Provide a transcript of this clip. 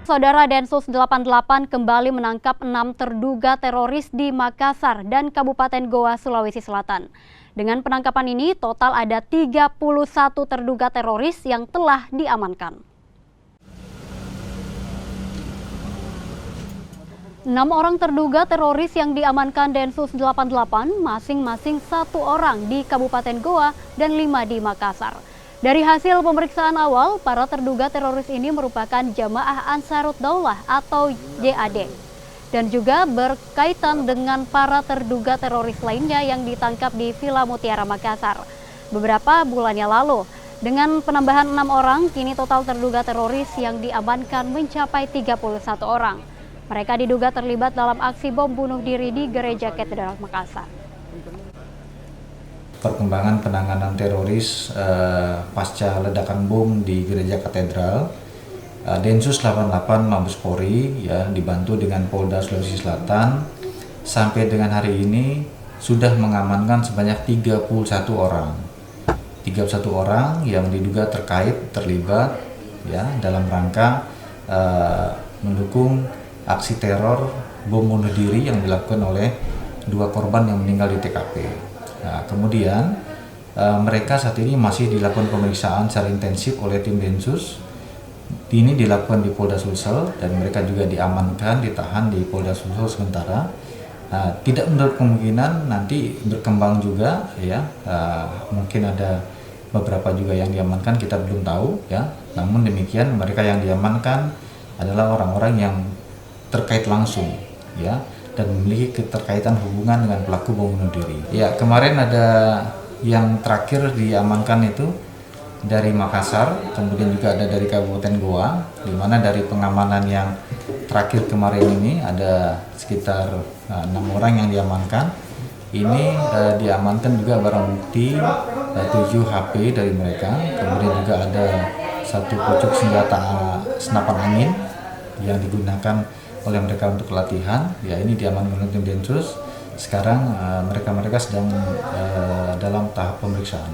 Saudara, Densus 88 kembali menangkap 6 terduga teroris di Makassar dan Kabupaten Goa, Sulawesi Selatan. Dengan penangkapan ini, total ada 31 terduga teroris yang telah diamankan. 6 orang terduga teroris yang diamankan Densus 88, masing-masing 1 orang di Kabupaten Goa dan 5 di Makassar. Dari hasil pemeriksaan awal, para terduga teroris ini merupakan Jamaah Ansarut Daulah atau JAD dan juga berkaitan dengan para terduga teroris lainnya yang ditangkap di Villa Mutiara Makassar beberapa bulannya lalu. Dengan penambahan 6 orang, kini total terduga teroris yang diamankan mencapai 31 orang. Mereka diduga terlibat dalam aksi bom bunuh diri di Gereja Katedral Makassar. Perkembangan penanganan teroris pasca ledakan bom di Gereja Katedral, Densus 88 Mabes Polri ya dibantu dengan Polda Sulawesi Selatan sampai dengan hari ini sudah mengamankan sebanyak 31 orang. 31 orang yang diduga terlibat ya dalam rangka mendukung aksi teror bom bunuh diri yang dilakukan oleh 2 korban yang meninggal di TKP. Nah, kemudian mereka saat ini masih dilakukan pemeriksaan secara intensif oleh tim Densus. Ini dilakukan di Polda Sulsel dan mereka juga diamankan, ditahan di Polda Sulsel sementara. Tidak menutup kemungkinan nanti berkembang juga ya. Mungkin ada beberapa juga yang diamankan, kita belum tahu ya. Namun demikian mereka yang diamankan adalah orang-orang yang terkait langsung ya, dan memiliki keterkaitan hubungan dengan pelaku bom bunuh diri. Ya, kemarin ada yang terakhir diamankan itu dari Makassar, kemudian juga ada dari Kabupaten Goa, di mana dari pengamanan yang terakhir kemarin ini ada sekitar 6 orang yang diamankan. Ini diamankan juga barang bukti 7 HP dari mereka, kemudian juga ada 1 pucuk senjata senapan angin yang digunakan oleh mereka untuk latihan. Ya, ini diamankan oleh tim Densus. Sekarang mereka sedang dalam tahap pemeriksaan.